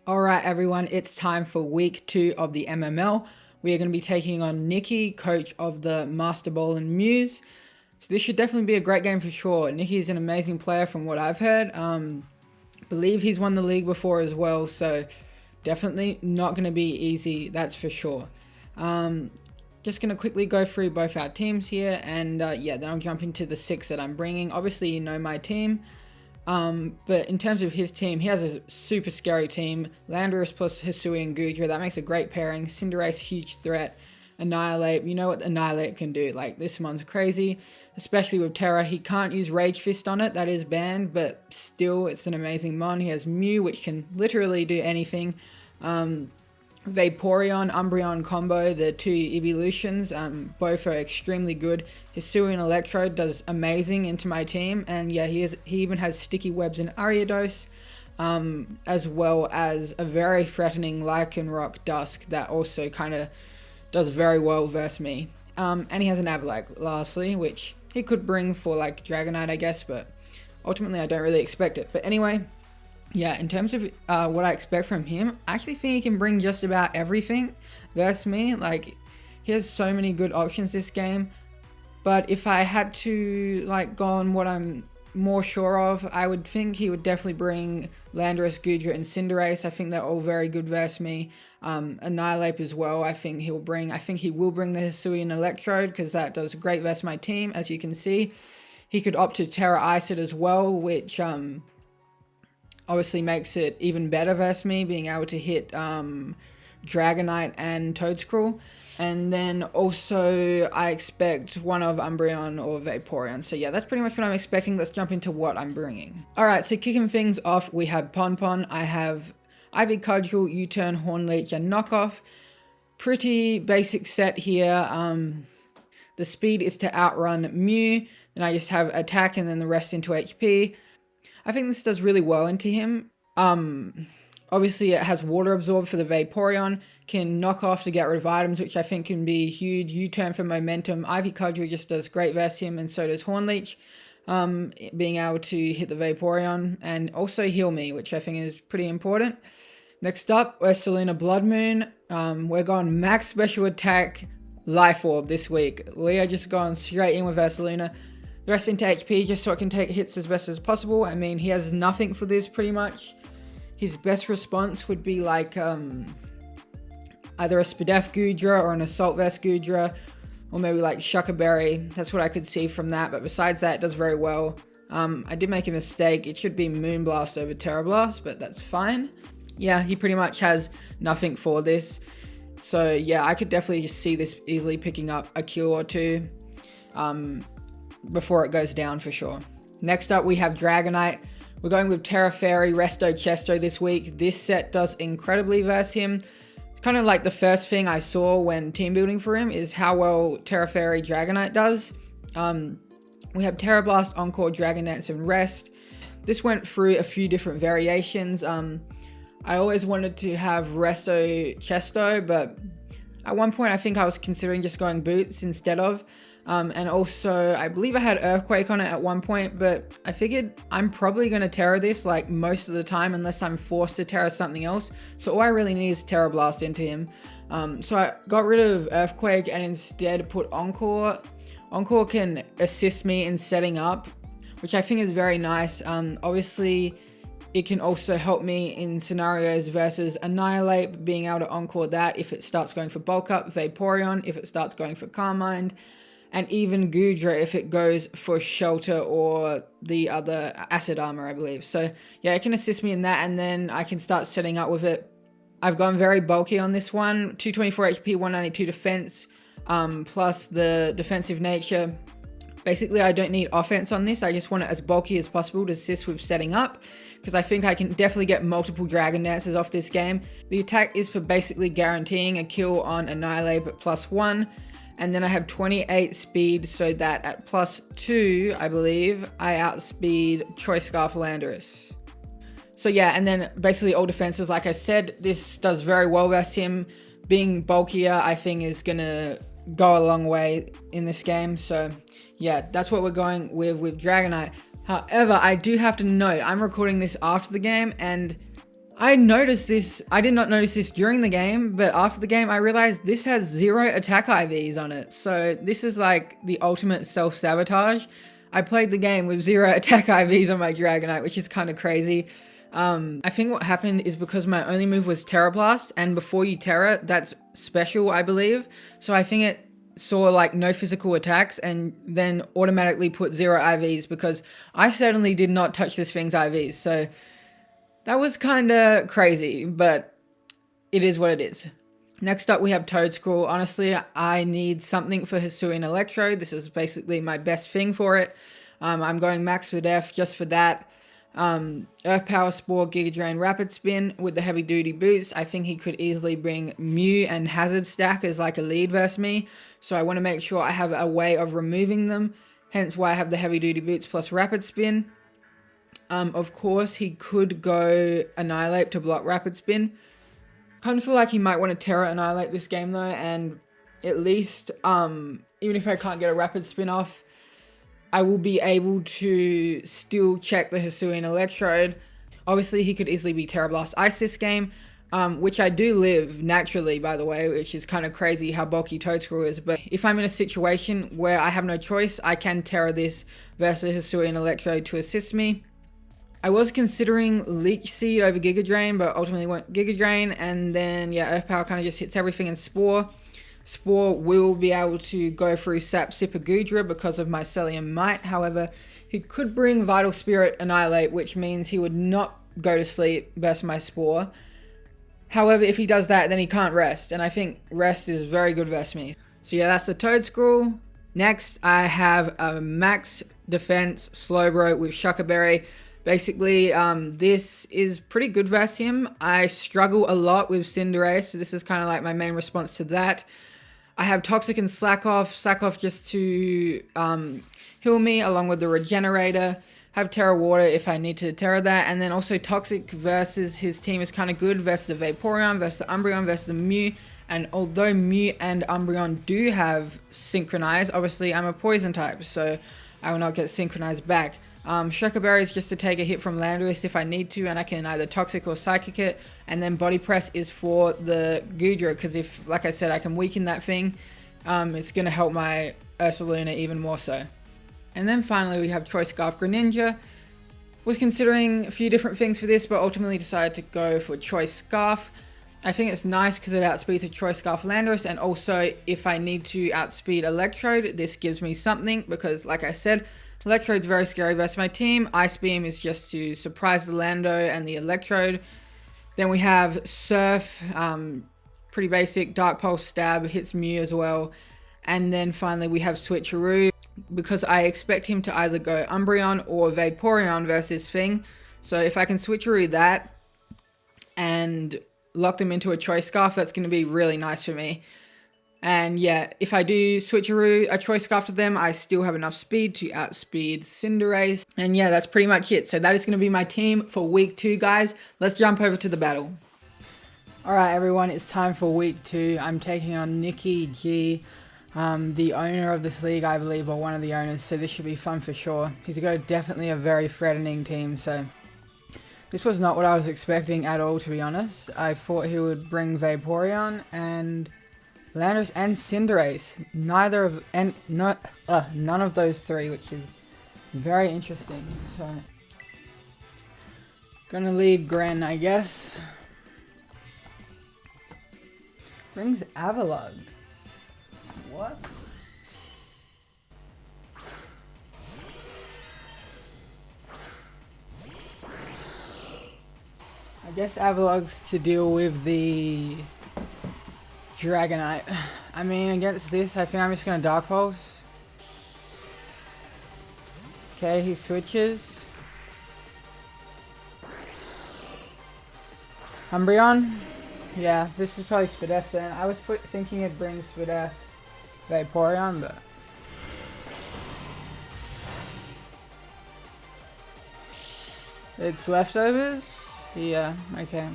Alright everyone, it's time for week 2 of the MML. We are going to be taking on Nicky, coach of the Master Ballin Mews. So this should definitely be a great game for sure. Nicky is an amazing player from what I've heard. Believe he's won the league before as well, so definitely not going to be easy, that's for sure. Just going to quickly go through both our teams here, and yeah, then I'll jump into the 6 that I'm bringing. Obviously you know my team. But in terms of his team, he has a super scary team. Landorus plus Hisui and Goodra, that makes a great pairing. Cinderace, huge threat. Annihilate, you know what Annihilate can do. Like, this one's crazy. Especially with Tera, he can't use Rage Fist on it, that is banned, but still, it's an amazing mon. He has Mew, which can literally do anything. Vaporeon, Umbreon combo, the two evolutions, both are extremely good. Hisui and Electrode does amazing into my team, and yeah, he even has Sticky Webs and Ariados, as well as a very threatening Lycanroc Dusk that also kind of does very well versus me. And he has an Avalanche lastly, which he could bring for like Dragonite I guess, but ultimately I don't really expect it. But anyway, yeah, in terms of what I expect from him, I actually think he can bring just about everything versus me. Like, he has so many good options this game. But if I had to like go on what I'm more sure of, I would think he would definitely bring Landorus, Goodra, and Cinderace. I think they're all very good versus me. Annihilate as well. I think he will bring the Hisui and Electrode, because that does great versus my team, as you can see. He could opt to Terra Ice it as well, which obviously makes it even better versus me, being able to hit Dragonite and Toedscruel. And then also I expect one of Umbreon or Vaporeon. So yeah, that's pretty much what I'm expecting. Let's jump into what I'm bringing. Alright, so kicking things off, we have Ponpon. I have Ivy Cudgel, U-Turn, Hornleech, and Knockoff. Pretty basic set here. The speed is to outrun Mew. Then I just have attack and then the rest into HP. I think this does really well into him. Obviously it has Water Absorb for the Vaporeon, can knock off to get rid of items, which I think can be huge. U-Turn for momentum. Ivy Cudgel just does great versus him, and so does Hornleech. Being able to hit the Vaporeon and also heal me, which I think is pretty important. Next up, Ursaluna Blood Moon. We're going max special attack Life Orb this week. We are just going straight in with Ursaluna. The rest into HP just so it can take hits as best as possible. I mean, he has nothing for this pretty much. His best response would be like either a Spadef Goodra or an Assault Vest Goodra, or maybe like Chesto Berry. That's what I could see from that, but besides that, it does very well. I did make a mistake. It should be Moonblast over Terra Blast, but that's fine. Yeah, he pretty much has nothing for this. So yeah, I could definitely just see this easily picking up a kill or two before it goes down for sure. Next up, we have Dragonite. We're going with Tera Fairy, Resto, Chesto this week. This set does incredibly versus him. Kind of like the first thing I saw when team building for him is how well Tera Fairy Dragonite does. We have Tera Blast, Encore, Dragon Dance, and Rest. This went through a few different variations. I always wanted to have Resto, Chesto, but at one point I think I was considering just going Boots instead of. And also, I believe I had Earthquake on it at one point, but I figured I'm probably going to Terra this like most of the time unless I'm forced to Terra something else. So all I really need is Terra Blast into him. So I got rid of Earthquake and instead put Encore. Encore can assist me in setting up, which I think is very nice. Obviously, it can also help me in scenarios versus Annihilate, being able to Encore that if it starts going for Bulk Up, Vaporeon if it starts going for Calm Mind, and even Goodra if it goes for Shelter or the other Acid Armor, I believe. So yeah, it can assist me in that, and then I can start setting up with it. I've gone very bulky on this one. 224 HP, 192 defense, plus the defensive nature. Basically, I don't need offense on this. I just want it as bulky as possible to assist with setting up, because I think I can definitely get multiple Dragon Dances off this game. The attack is for basically guaranteeing a kill on Annihilate at +1. And then I have 28 speed, so that at +2, I believe, I outspeed Choice Scarf Landorus. So yeah, and then basically all defenses, like I said, this does very well versus him. Being bulkier, I think, is going to go a long way in this game. So yeah, that's what we're going with Dragonite. However, I do have to note, I'm recording this after the game, and I noticed this, I did not notice this during the game, but after the game I realized this has 0 Attack IVs on it. So this is like the ultimate self-sabotage. I played the game with 0 Attack IVs on my Dragonite, which is kind of crazy. I think what happened is because my only move was Tera Blast, and before you Tera, that's special, I believe. So I think it saw like no physical attacks and then automatically put 0 IVs, because I certainly did not touch this thing's IVs. So that was kind of crazy, but it is what it is. Next up we have Toedscruel. Honestly, I need something for Hisuian Electrode. This is basically my best thing for it. I'm going max with F just for that. Earth Power Spore, Giga Drain, Rapid Spin with the heavy duty boots. I think he could easily bring Mew and Hazard Stack as like a lead versus me. So I want to make sure I have a way of removing them. Hence why I have the heavy duty boots plus Rapid Spin. Of course, he could go Annihilate to block Rapid Spin. Kind of feel like he might want to Tera Annihilate this game though, and at least, even if I can't get a Rapid Spin off, I will be able to still check the Hisuian Electrode. Obviously, he could easily be Tera Blast Ice this game, which I do live naturally, by the way, which is kind of crazy how bulky Toedscruel is. But if I'm in a situation where I have no choice, I can Tera this versus Hisuian Electrode to assist me. I was considering Leech Seed over Giga Drain, but ultimately went Giga Drain, and then yeah, Earth Power kind of just hits everything in Spore. Spore will be able to go through Sap Sipper Goodra because of my Mycelium Might. However, he could bring Vital Spirit Annihilate, which means he would not go to sleep versus my Spore. However, if he does that, then he can't rest, and I think rest is very good versus me. So yeah, that's the Toedscruel. Next, I have a max defense Slowbro with Chesto Berry. Basically, this is pretty good versus him. I struggle a lot with Cinderace, so this is kind of like my main response to that. I have Toxic and Slack Off just to heal me along with the Regenerator. Have Terra Water if I need to Terra that, and then also Toxic versus his team is kind of good versus the Vaporeon, versus the Umbreon, versus the Mew. And although Mew and Umbreon do have Synchronize, obviously I'm a Poison type, so I will not get Synchronized back. Chesto Berry is just to take a hit from Landorus if I need to, and I can either Toxic or Psychic it. And then Body Press is for the Goodra, because if, like I said, I can weaken that thing, it's going to help my Ursaluna even more so. And then finally we have Choice Scarf Greninja. Was considering a few different things for this, but ultimately decided to go for Choice Scarf. I think it's nice because it outspeeds a Choice Scarf Landorus, and also if I need to outspeed Electrode, this gives me something, because like I said, Electrode's very scary versus my team. Ice Beam is just to surprise the Lando and the Electrode. Then we have Surf, pretty basic. Dark Pulse Stab hits Mew as well. And then finally we have Switcheroo, because I expect him to either go Umbreon or Vaporeon versus this thing. So if I can Switcheroo that and lock them into a Choice Scarf, that's going to be really nice for me. And yeah, if I do Switcheroo a Choice Scarf to them, I still have enough speed to outspeed Cinderace. And yeah, that's pretty much it. So that is going to be my team for week 2, guys. Let's jump over to the battle. Alright everyone, it's time for week 2. I'm taking on NickyG, the owner of this league, I believe, or one of the owners. So this should be fun for sure. He's got definitely a very threatening team, so this was not what I was expecting at all, to be honest. I thought he would bring Vaporeon and Landorus and Cinderace. None of those three, which is very interesting. So, gonna lead Gren, I guess. Brings Avalugg. What? I guess Avalugg's to deal with the Dragonite. I mean, against this, I think I'm just going to Dark Pulse. Okay, he switches. Umbreon. Yeah, this is probably Spadef then. I was thinking it'd bring Spadef Vaporeon, but it's leftovers? Yeah, okay.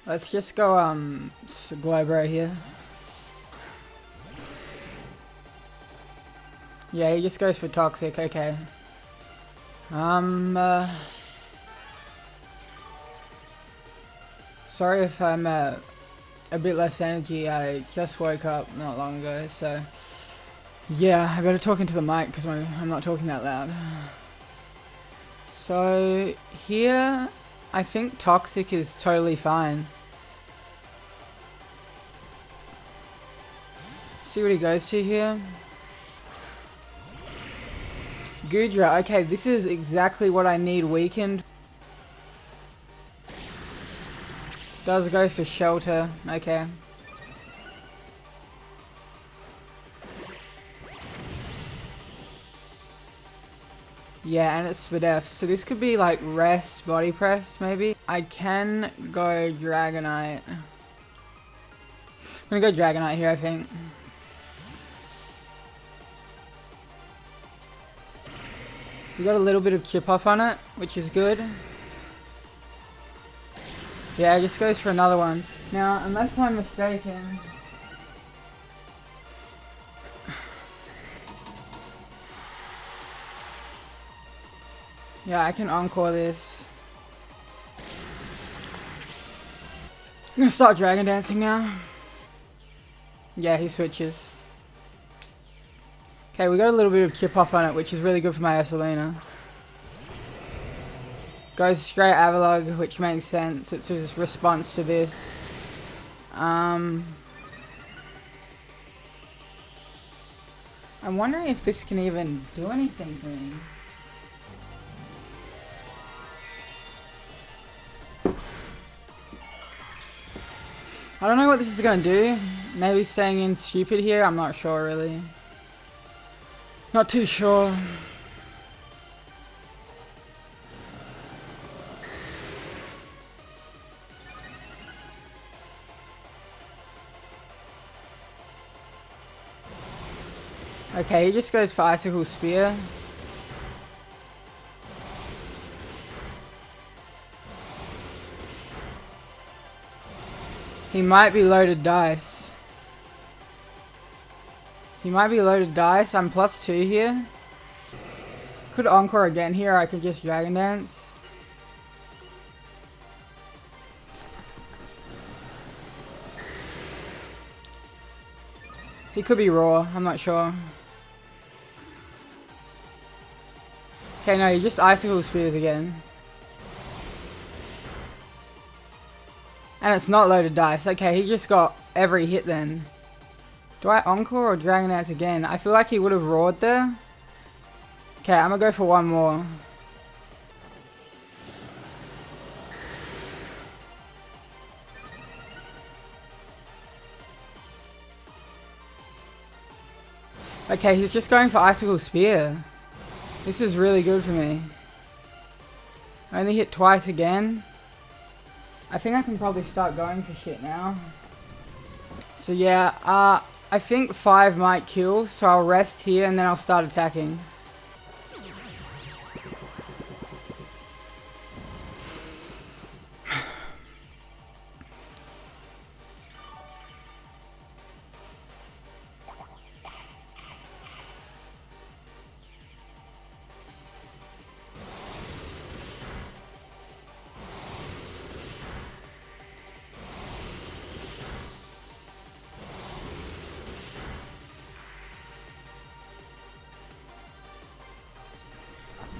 Let's just go, Globro here. Yeah, he just goes for Toxic, okay. sorry if I'm a bit less energy. I just woke up not long ago, so yeah, I better talk into the mic because I'm not talking that loud. So here, I think Toxic is totally fine. See what he goes to here. Gudra, okay, this is exactly what I need weakened. Does go for Shelter, okay. Yeah, and it's Spadef, so this could be like Rest, Body Press, maybe. I can go Dragonite. I'm gonna go Dragonite here, I think. We got a little bit of chip off on it, which is good. Yeah, it just goes for another one. Now, unless I'm mistaken... Yeah, I can Encore this. I'm gonna start Dragon Dancing now. Yeah, he switches. Okay, we got a little bit of chip off on it, which is really good for my Ursaluna. Goes straight Avalog, which makes sense. It's a response to this. I'm wondering if this can even do anything for me. I don't know what this is going to do. Maybe staying in stupid here, I'm not sure really. Not too sure. Okay, he just goes for Icicle Spear. He might be loaded dice. He might be loaded dice. I'm +2 here. Could Encore again here. I could just Dragon Dance. He could be raw. I'm not sure. Okay, no, he just Icicle Spears again. And it's not loaded dice. Okay, he just got every hit then. Do I Encore or Dragon Dance again? I feel like he would have roared there. Okay, I'm gonna go for one more. Okay, he's just going for Icicle Spear. This is really good for me. I only hit twice again. I think I can probably start going for shit now. So yeah, I think 5 might kill, so I'll rest here and then I'll start attacking.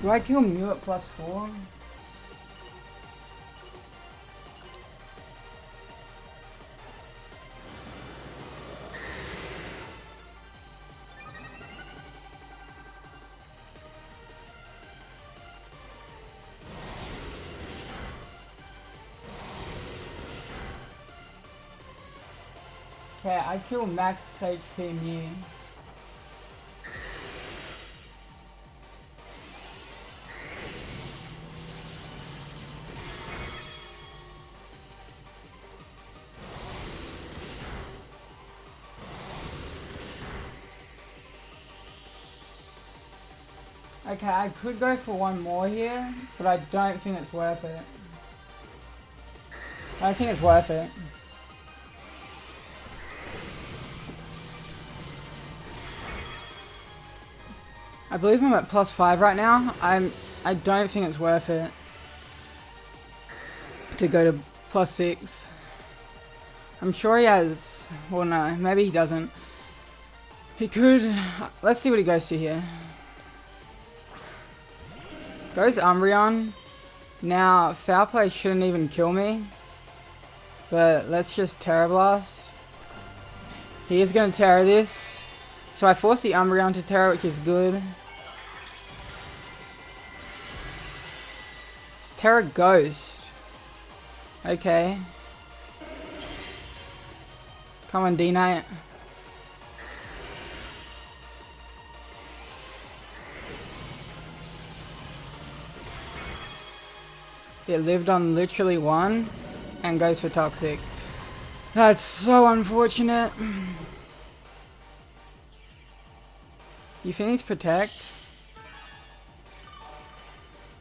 Do I kill Mew at +4? Okay, I kill max HP Mew. Okay, I could go for one more here, but I don't think it's worth it. I don't think it's worth it. I believe I'm at +5 right now. I don't think it's worth it to go to +6. I'm sure he has... Well, no, maybe he doesn't. He could... Let's see what he goes to here. Goes Umbreon. Now, Foul Play shouldn't even kill me. But let's just Terra Blast. He is going to Terra this. So I force the Umbreon to Terra, which is good. It's Terra Ghost. Okay. Come on, D-Knight. It lived on literally 1 and goes for Toxic. That's so unfortunate. You finish Protect?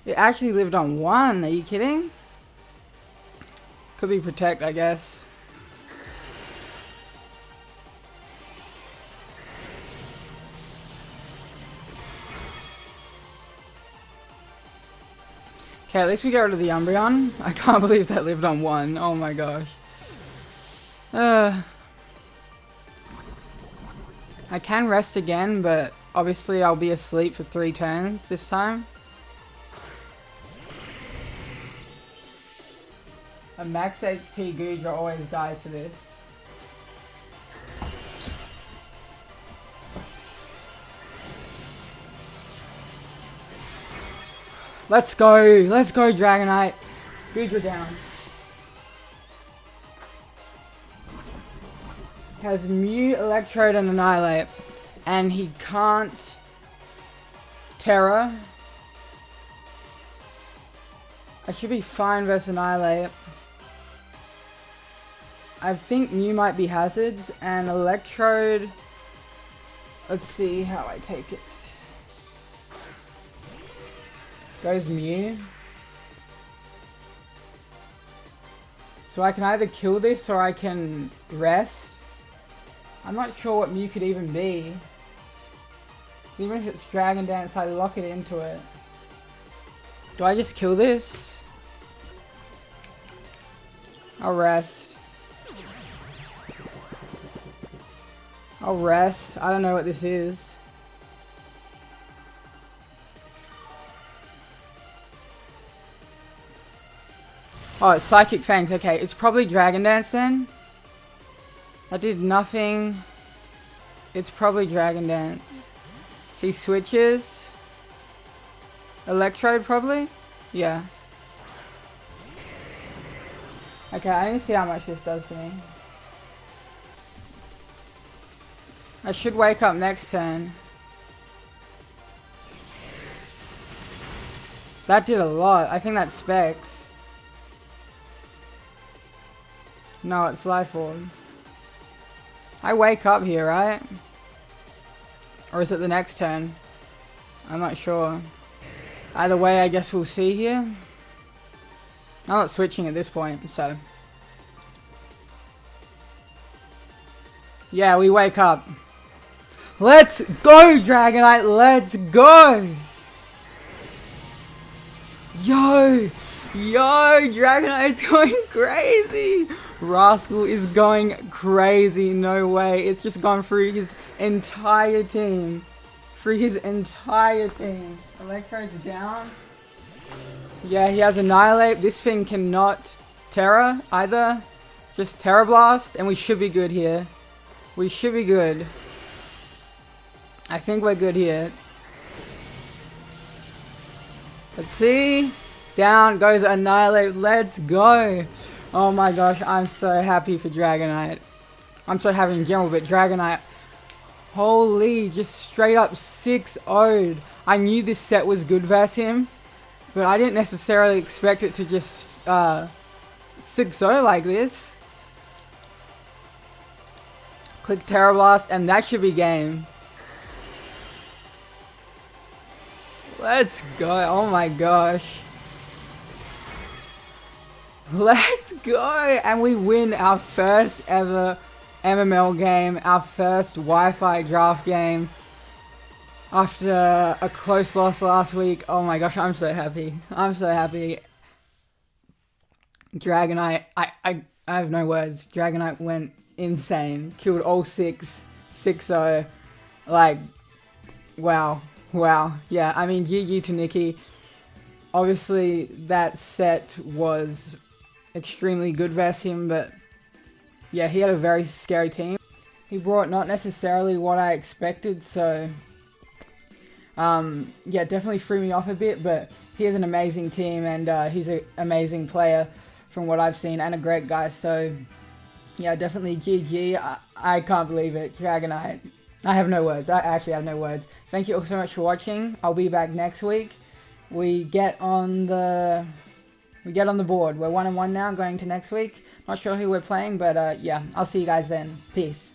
It actually lived on 1. Are you kidding? Could be Protect, I guess. Okay, at least we get rid of the Umbreon. I can't believe that lived on 1. Oh my gosh. I can rest again, but obviously I'll be asleep for 3 turns this time. A max HP Goodra always dies to this. Let's go Dragonite. Goodra down. Has Mew, Electrode, and Annihilate. And he can't Terra. I should be fine versus Annihilate. I think Mew might be hazards, and Electrode... Let's see how I take it. Goes Mew. So I can either kill this or I can rest. I'm not sure what Mew could even be. So even if it's Dragon Dance, I lock it into it. Do I just kill this? I'll rest. I'll rest. I don't know what this is. Oh, it's Psychic Fangs. Okay, it's probably Dragon Dance then. I did nothing. It's probably Dragon Dance. He switches. Electrode probably? Yeah. Okay, I need to see how much this does to me. I should wake up next turn. That did a lot. I think that's Specs. No, it's Life Orb. I wake up here, right? Or is it the next turn? I'm not sure. Either way, I guess we'll see here. I'm not switching at this point, so... Yeah, we wake up. Let's go, Dragonite! Let's go! Yo! Dragonite's going crazy! Rascal is going crazy, no way. It's just gone through his entire team. Electrode's down. Yeah, he has Annihilate. This thing cannot Terra either. Just Terra Blast, and we should be good here. We should be good. I think we're good here. Let's see. Down goes Annihilate. Let's go. Oh my gosh, I'm so happy for Dragonite. I'm so happy in general, but Dragonite, holy, just straight up 6-0'd. I knew this set was good versus him, but I didn't necessarily expect it to just 6-0 like this. Click Terra Blast, and that should be game. Let's go. Oh my gosh. Let's go! And we win our first ever MML game, our first Wi-Fi draft game. After a close loss last week. Oh my gosh, I'm so happy. I'm so happy. Dragonite, I I have no words. Dragonite went insane. Killed all 6-0. Like, wow. Yeah, I mean, GG to Nicky. Obviously, that set was extremely good versus him, but yeah, he had a very scary team. He brought not necessarily what I expected, so yeah, definitely threw me off a bit, but he has an amazing team, and he's an amazing player from what I've seen, and a great guy, so yeah, definitely GG. I can't believe it. Dragonite. I have no words. I actually have no words. Thank you all so much for watching. I'll be back next week. We get on the board. We're 1-1 now going to next week. Not sure who we're playing, but yeah, I'll see you guys then. Peace.